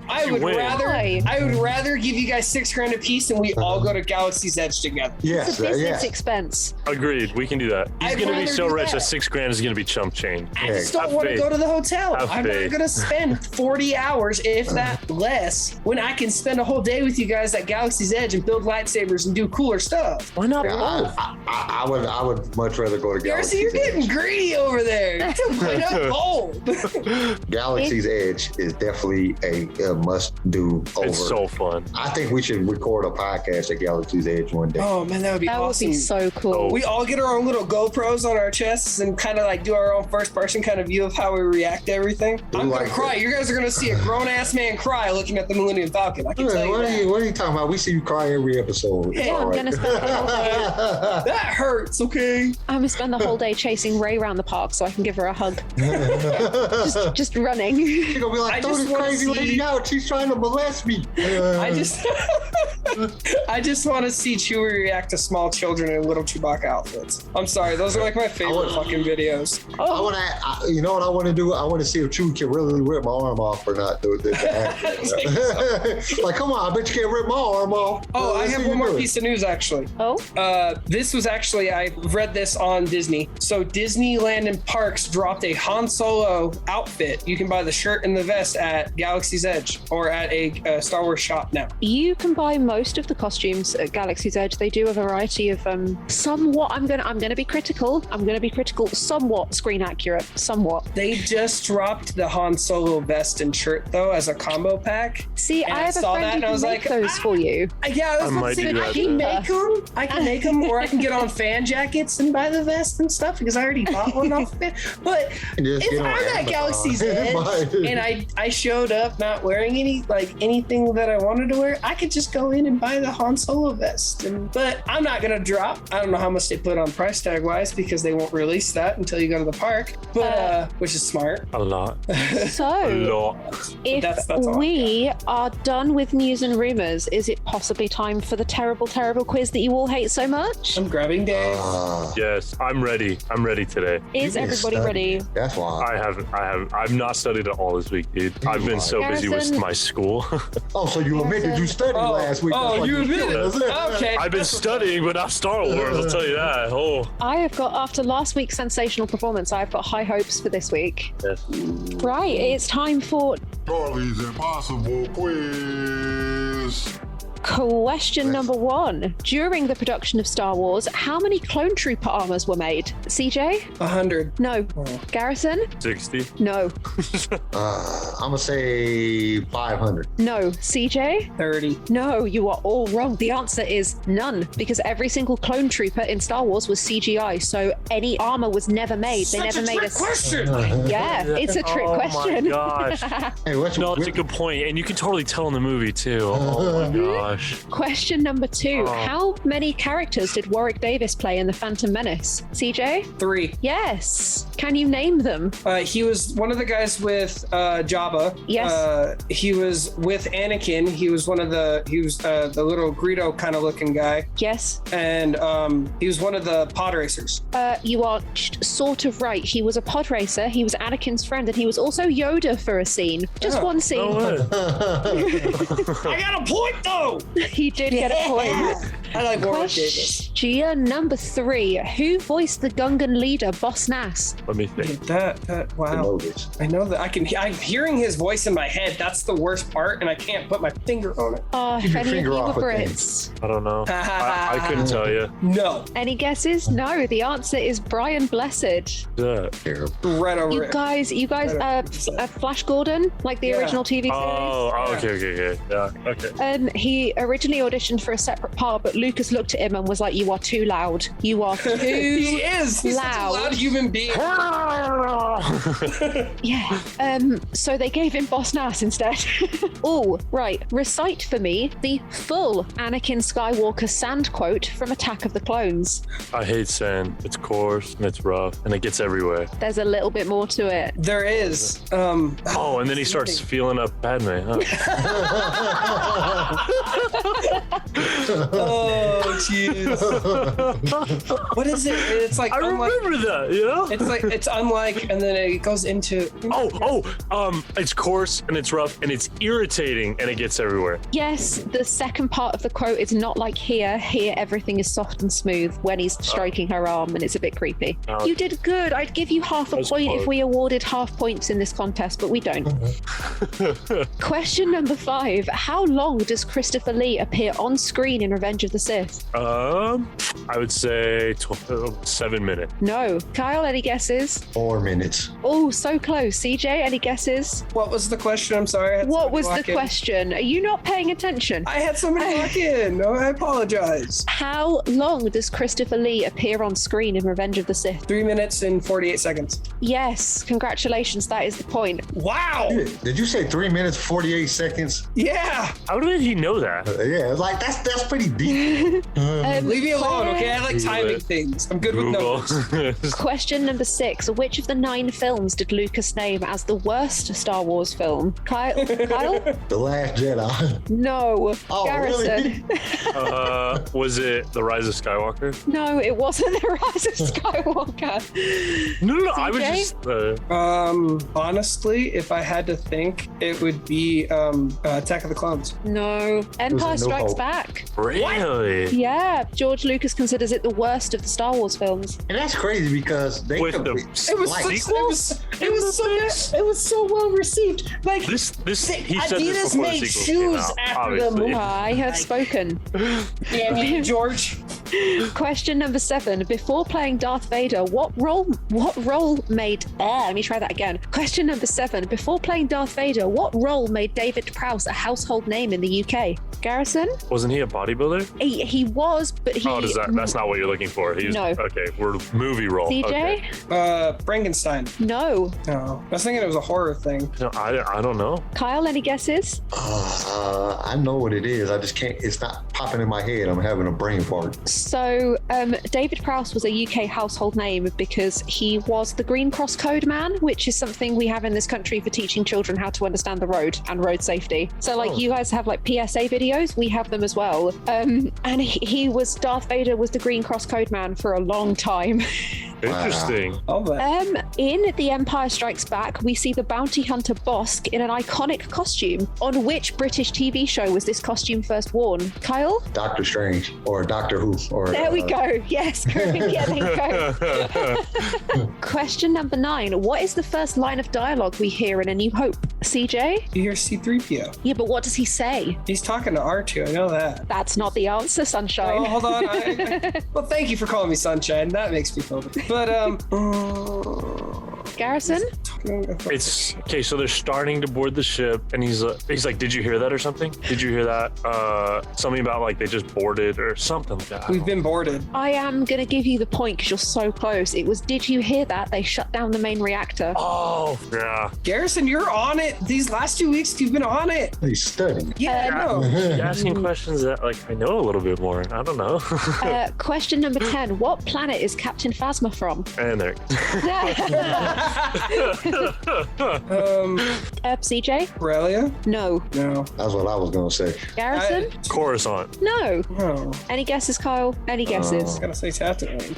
I would rather give you guys $6,000 a piece and we all go to Galaxy's Edge together. Yes, it's a business expense. Agreed. We can do that. He's gonna be so rich that $6,000 is gonna be chump change. I just don't want to go to the hotel. I'm not gonna spend 40 hours, if that less, when I can spend a whole day with you guys at Galaxy's Edge and build lightsabers and do cooler stuff. Why not? I would much rather go to Galaxy's Edge. You're getting Edge. greedy over there. Galaxy's Edge is definitely a must-do over. It's so fun. I think we should record a podcast at Galaxy's Edge one day. Oh man, that would be awesome. That would be so cool. We all get our own little GoPros on our chests and kind of like do our own first-person kind of view of how we react to everything. I'm gonna cry. You guys are gonna see a grown-ass man cry looking at the Millennium Falcon. I can tell you that. What are you talking about? We see you cry every episode. Yeah, I'm gonna spend the whole day. That hurts, okay? I'm gonna spend the whole day chasing Ray around the park so I can give her a hug. just running. She's gonna be like, throw this crazy lady out. She's trying to molest me. I just want to see Chewie react to small children in little Chewbacca outfits. I'm sorry, those are like my favorite fucking videos. You know what I want to do? I want to see if Chewie can really rip my arm off or not. Like, come on, I bet you can't rip my arm off. Oh, I have one more piece of news, actually. Oh? This was actually, I read this on Disney. So Disneyland and Parks dropped a Han Solo outfit. You can buy the shirt and the vest at Galaxy's Edge or at a Star Wars shop now. You can buy most of the costumes at Galaxy's Edge. They do a variety of somewhat, I'm gonna be critical. Somewhat screen accurate. Somewhat. They just dropped the Han Solo vest and shirt though as a combo pack. See, I have a friend who can make those for you. Yeah, I was saying, I can make them, or I can get on fan jackets and buy the vest and stuff because I already bought one off of it. But if I'm at Galaxy's Edge and I showed up not wearing anything that I wanted to wear, I could just go in and buy the Han Han Solo vest. But I'm not gonna drop. I don't know how much they put on price tag wise because they won't release that until you go to the park. But which is smart. A lot. So, A lot. if That's all. we are done with news and rumors, is it possibly time for the terrible, terrible quiz that you all hate so much? I'm grabbing Dave. Yes, I'm ready. I'm ready today. Is everybody ready? That's why. I've not studied at all this week, dude. I've been so busy with Garrison? my school. Oh, so you admitted you studied last week. That's Oh, why you admitted should. it. Okay. I've been studying, but not Star Wars, I'll tell you that. Oh. I have got, after last week's sensational performance, I've got high hopes for this week. Yes. Right, it's time for Charlie's Impossible Quiz. question number 1. During the production of Star Wars, how many clone trooper armors were made? CJ? 100. No. Garrison? 60. No. I'm gonna say 500. No. CJ? 30. No, you are all wrong. The answer is none, because every single clone trooper in Star Wars was CGI, so any armor was never made. They never made a question. Yeah, it's a trick question. Oh my gosh. Hey, what's No, it's a good point, and you can totally tell in the movie too. Oh my gosh. Question number 2. Oh. How many characters did Warwick Davis play in The Phantom Menace? CJ? 3. Yes. Can you name them? He was one of the guys with Jabba. Yes. He was with Anakin. He was the little Greedo kind of looking guy. Yes. And he was one of the pod racers. You are sort of right. He was a pod racer. He was Anakin's friend, and he was also Yoda for a scene. Just one scene. No way. I got a point though. He did get a point. I like Warwick Davis. Question number 3. Who voiced the Gungan leader, Boss Nass? Let me think. That wow. I know that I'm hearing his voice in my head. That's the worst part, and I can't put my finger on it. If your any of finger you were off with Brits. I don't know. I couldn't tell you. No. Any guesses? No, the answer is Brian Blessed. Yeah. Right over You it. guys, Flash Gordon, like the Yeah. original TV series. Oh, okay. Yeah, okay. He originally auditioned for a separate part, but Lucas looked at him and was like, "You are too loud. You are too He is. He's such a loud." loud human being. Yeah. So they gave him Boss Nass instead. Oh, right. Recite for me the full Anakin Skywalker sand quote from Attack of the Clones. I hate sand. It's coarse and it's rough and it gets everywhere. There's a little bit more to it. There is. Oh, and then he starts feeling up Padme. Huh? Oh, jeez. What is it? It's like I remember that, you know? it's unlike, and then it goes into. It's coarse and it's rough and it's irritating and it gets everywhere. Yes, the second part of the quote is not like here. Here, everything is soft and smooth when he's stroking her arm, and it's a bit creepy. You did good. I'd give you half a That's point close. if we awarded half points in this contest, but we don't. Question number 5. How long does Christopher Lee appear on screen in Revenge of the Sith? I would say 7 minutes. No. Kyle, any guesses? 4 minutes. Oh, so close. CJ, any guesses? What was the question? I'm sorry. I had What somebody was the walk in. question? Are you not paying attention? I had somebody walk in. No, I apologize. How long does Christopher Lee appear on screen in Revenge of the Sith? 3 minutes and 48 seconds. Yes, congratulations. That is the point. Wow. Did you say 3 minutes, 48 seconds? Yeah. How did he know that? Yeah, like that's pretty deep. Leave me alone, okay? I like timing things. I'm good with Google. numbers. Question number 6. Which of the 9 films did Lucas name as the worst Star Wars film? Kyle? The Last Jedi. No. Oh, Garrison? really? Was it The Rise of Skywalker? No, it wasn't The Rise of Skywalker. No. I was CJ? just. Honestly, if I had to think, it would be Attack of the Clones. No. Empire No Strikes Hope. Back. Really? Yeah, George Lucas considers it the worst of the Star Wars films. And that's crazy because they With could the be- It was like, it was so well received. Like He said this Adidas before made the sequel came shoes out, after the obviously. movie. I have spoken. George. Question number 7. Before playing Darth Vader, what role made... let me try that again. Question number 7. Before playing Darth Vader, what role made David Prowse a household name in the UK? Garrison? Wasn't he a bodybuilder? He was, but he... Oh, that's not what you're looking for. No. Okay, we're movie role. CJ? Okay. Frankenstein. No. No. I was thinking it was a horror thing. No, I don't know. Kyle, any guesses? I know what it is. I just can't. It's not popping in my head. I'm having a brain fart. So, David Prowse was a UK household name because he was the Green Cross Code Man, which is something we have in this country for teaching children how to understand the road and road safety. So, you guys have PSA videos, we have them as well. And he was Darth Vader was the Green Cross Code Man for a long time. Interesting. In The Empire Strikes Back, we see the bounty hunter Bosk in an iconic costume. On which British TV show was this costume first worn? Kyle? Doctor Strange or Doctor Who. Or there we go. Yes, correct. Yeah, there you go. Question number 9. What is the first line of dialogue we hear in A New Hope? CJ? You hear C-3PO. Yeah, but what does he say? He's talking to R2. I know that. That's not the answer, Sunshine. Oh, hold on. Well, thank you for calling me Sunshine. That makes me feel good. But Garrison? It's okay. So they're starting to board the ship, and he's like, "Did you hear that or something? Did you hear that? Something about they just boarded or something like that." We've been boarded. I am gonna give you the point because you're so close. It was, did you hear that? They shut down the main reactor. Oh yeah. Garrison, you're on it. These last 2 weeks, you've been on it. He's studying. Yeah, I know. You're asking questions that I know a little bit more. I don't know. Question number 10. What planet is Captain Phasma from? And there. CJ? Corellia? No. That's what I was gonna say. Garrison? Coruscant. No. Oh. Any guesses, Kyle? Any guesses? I gotta say Tatooine.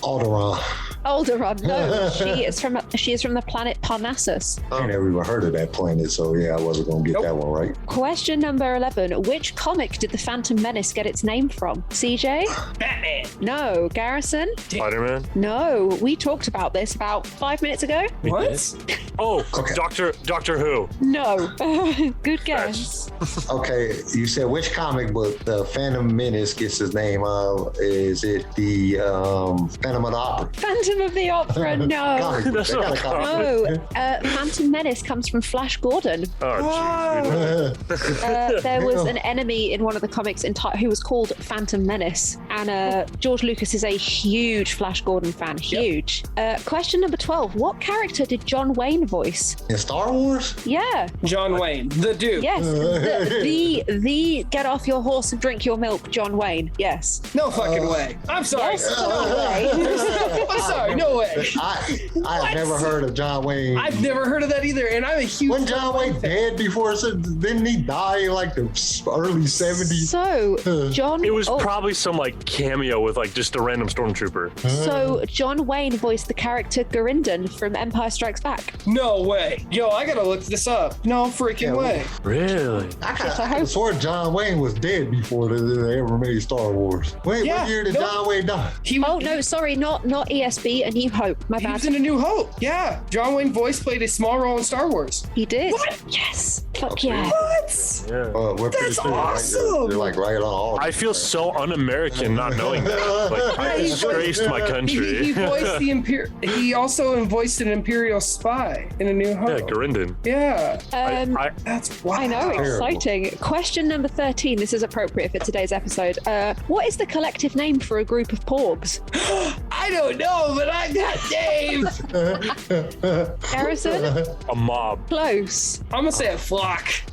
Alderaan. Alderaan. No. She is from the planet Parnassus. I never even heard of that planet, so yeah, I wasn't gonna get that one right. Question number 11. Which comic did the Phantom Menace get its name from? CJ? Batman. No. Garrison? Spider-Man. No. We talked about this about 5 minutes ago. What? Oh, Okay. Doctor Who. No. Good guess. Okay, you said which comic book the Phantom Menace gets his name? Is it the Phantom of the Opera? Phantom of the Opera. No. Comic book. That's They got a not comic No. Phantom Menace comes from Flash Gordon. Oh, jeez. There was an enemy in one of the comics who was called Phantom Menace, and George Lucas is a huge Flash Gordon fan. Huge. Question number 12. What character did John Wayne voice? In Star Wars? Yeah. John Wayne, the dude. Yes. The get off your horse and drink your milk, John Wayne. Yes. No fucking way. I'm sorry. Yes. No way. I'm sorry. No way. I've never heard of John Wayne. I've never heard of that either, and I'm a huge. Wasn't John Wayne dead before? So didn't he die in the early 70s? So John. It was probably some cameo with just a random stormtrooper. So John Wayne voiced the character Gurinden from Empire Strikes Back. No way. Yo, I gotta look this up. No freaking way. Really? I could have sworn John Wayne was dead before they ever made Star Wars. Wait, what year did John Wayne die? No, sorry, not ESB, A New Hope. My he bad. was in A New Hope. Yeah. John Wayne voice played a small role in Star Wars. He did. What? Yes. Fuck yeah. What? Yeah. We're pretty That's sure, awesome. They're right on all. I feel so un-American not knowing that. I disgraced my country. He voiced the He also voiced an Imperial spy in A New Hope. Yeah, Gurinden. Yeah. That's wow. I know, exciting. Question number 13. This is appropriate for today's episode. What is the collective name for a group of porgs? I don't know, but I got names. Garrison? A mob. Close. I'm gonna say a flock.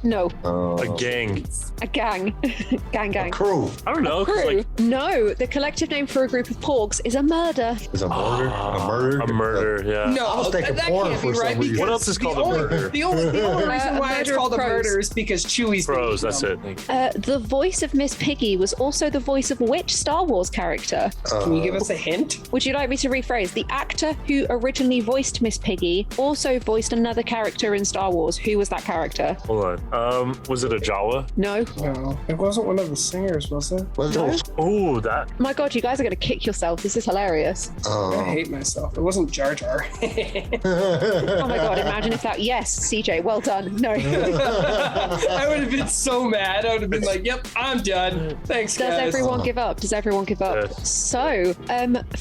No. A gang. A gang. gang. Crew. I don't know. Crew. No, the collective name for a group of porgs is a murder. Is a murder? A murder? A murder, yeah. No, I was thinking that porn can't for be some right. reason. What else is called a murder? The only reason why it's murder called a of murder crows. is because Chewie's Bros, that's it. The voice of Miss Piggy was also the voice of which Star Wars character? Can you give us a hint? Would you like me to rephrase? The actor who originally voiced Miss Piggy also voiced another character in Star Wars. Who was that character? Hold on. Was it a Jawa? No. No, it wasn't one of the singers, was it? Oh, that. My God, you guys are going to kick yourself. This is hilarious. I hate myself. It wasn't Jar Jar. Oh my god, imagine if that. Yes, CJ, well done. No. I would have been so mad. I would have been like, yep, I'm done. Thanks, guys. Does everyone give up? Does everyone give up? Yes. So,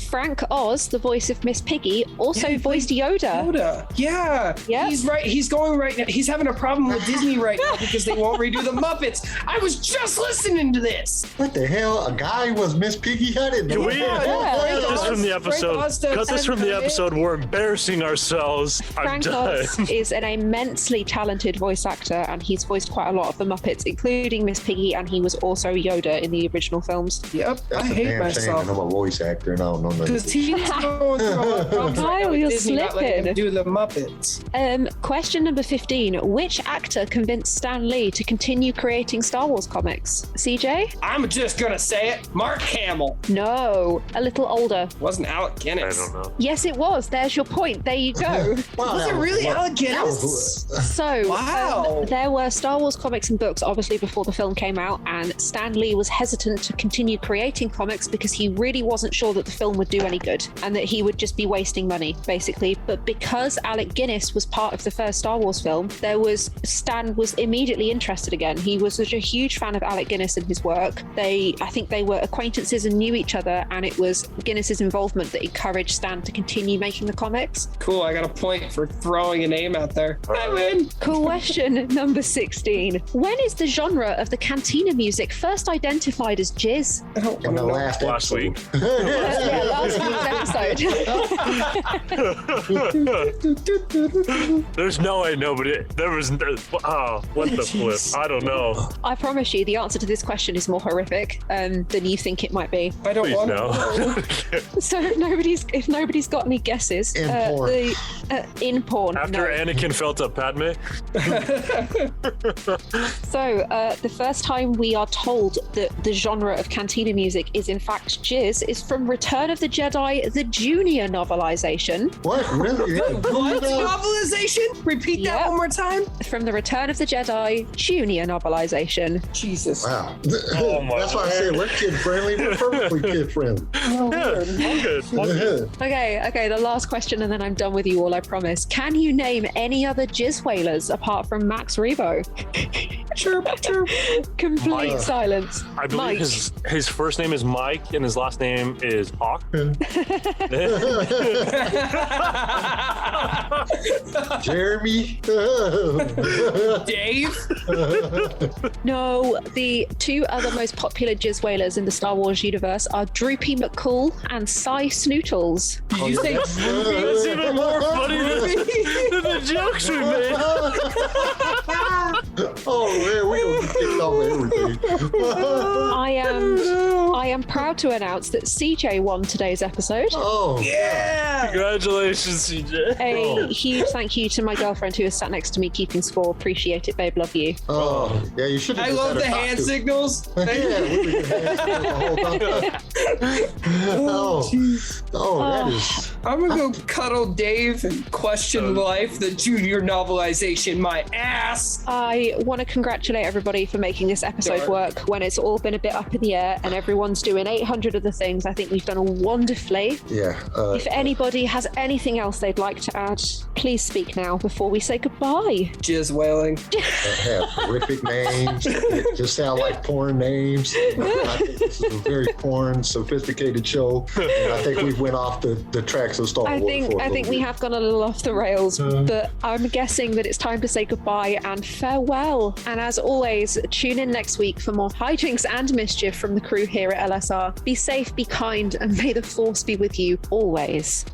Frank Oz, the voice of Miss Piggy, also voiced Yoda. Yeah. Yep. He's right. He's going right now. He's having a problem with Disney right now because they won't redo the Muppets. I was just listening to this. What the hell? A guy was Miss Piggy? I didn't know Can we that. cut this from the episode? Cut this from the episode. We're embarrassing ourselves. I'm Frank done. Oz is an immensely talented voice actor, and he's voiced quite a lot of the Muppets, including Miss Piggy, and he was also Yoda in the original films. Yep. That's I a hate damn shame. myself. I'm a voice actor and I don't know nothing. Because he's going through a lot of problems right now Kyle, with you're Disney not letting him slipping. do the Muppets. Question number 15. Which actor convinced Stan Lee to continue creating Star Wars comics? CJ? I'm just gonna say it. Mark Hamill. No, a little older. Wasn't Alec I Guinness. don't know. Yes, it was. There's your point. There you go. Wow, Was that it really what- Alec that was- Guinness? So, Wow. there were Star Wars comics and books, obviously, before the film came out, and Stan Lee was hesitant to continue creating comics because he really wasn't sure that the film would do any good and that he would just be wasting money, basically. But because Alec Guinness was part of the first Star Wars film, Stan was immediately interested again. He was such a huge fan of Alec Guinness and his work. I think they were acquaintances and knew each other, and it was Guinness's involvement that encouraged Stan to continue making the comics. Cool. I got a point for throwing a name out there. I win. Question number 16. When is the genre of the Cantina music first identified as jizz? I don't In the wanna know. last Last episode. week. Yeah, last week's episode. There's no way nobody. There was. Oh, what the flip? I don't know. I promise you, the answer to this question is more horrific than you think it might be. I don't Please want no. So if nobody's got any guesses, In porn. In porn. After no. Anakin felt up Padme. So the first time we are told that the genre of Cantina music is in fact jizz is from Return of the Jedi, the Junior novelization. What? Really? Yeah. What novelization? Repeat that Yep. one more time. From the Return of the Jedi Junior novelization. Jesus. Wow. Oh my That's why I said we're kid friendly. We're perfectly kid friendly. Yeah, I'm good. Okay, the last question and then I'm done with you all, I promise. Can you name any other jizz whalers apart from Max Rebo? Chirp, chirp. Complete Mike. silence. I believe Mike. his first name is Mike and his last name is Hawk. Jeremy. Dave. No, the two other most popular jizz whalers in the Star Wars universe are Droopy McCool and Cy Snootles. Did you say That's even more funny than the jokes we made. Oh man, we gonna get kicked off everything. I am proud to announce that CJ won today's episode. Oh Yeah. Congratulations, CJ. A huge thank you to my girlfriend who is sat next to me keeping score. Appreciate it, babe. Love you. Oh yeah, you should. I love the hand signals. Yeah, we were hand signals the whole time. Oh, that is. I'm gonna go cuddle Dave and question life, the junior novelization, my ass. I want to congratulate everybody for making this episode Sure. work when it's all been a bit up in the air and everyone's doing 800 of the things. I think we've done wonderfully. Yeah. If anybody has anything else they'd like to add, please speak now before we say goodbye. Jizz wailing. have horrific names that just sound like porn names. I think this is a very porn, sophisticated show. And I think we've went off the tracks of Star Wars. I think we have gone a little off the rails, but I'm guessing that it's time to say goodbye and farewell. And as always, tune in next week for more hijinks and mischief from the crew here at LSR. Be safe, be kind, and may the Force be with you always.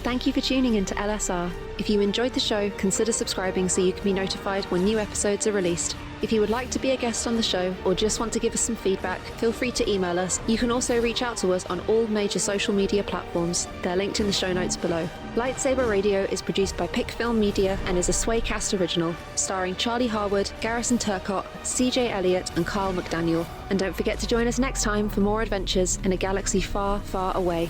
Thank you for tuning in to LSR. If you enjoyed the show, consider subscribing so you can be notified when new episodes are released. If you would like to be a guest on the show or just want to give us some feedback, feel free to email us. You can also reach out to us on all major social media platforms. They're linked in the show notes below. Lightsaber Radio is produced by Pick Film Media and is a Swaycast original, starring Charlie Harwood, Garrison Turcott, CJ Elliott, and Carl McDaniel. And don't forget to join us next time for more adventures in a galaxy far, far away.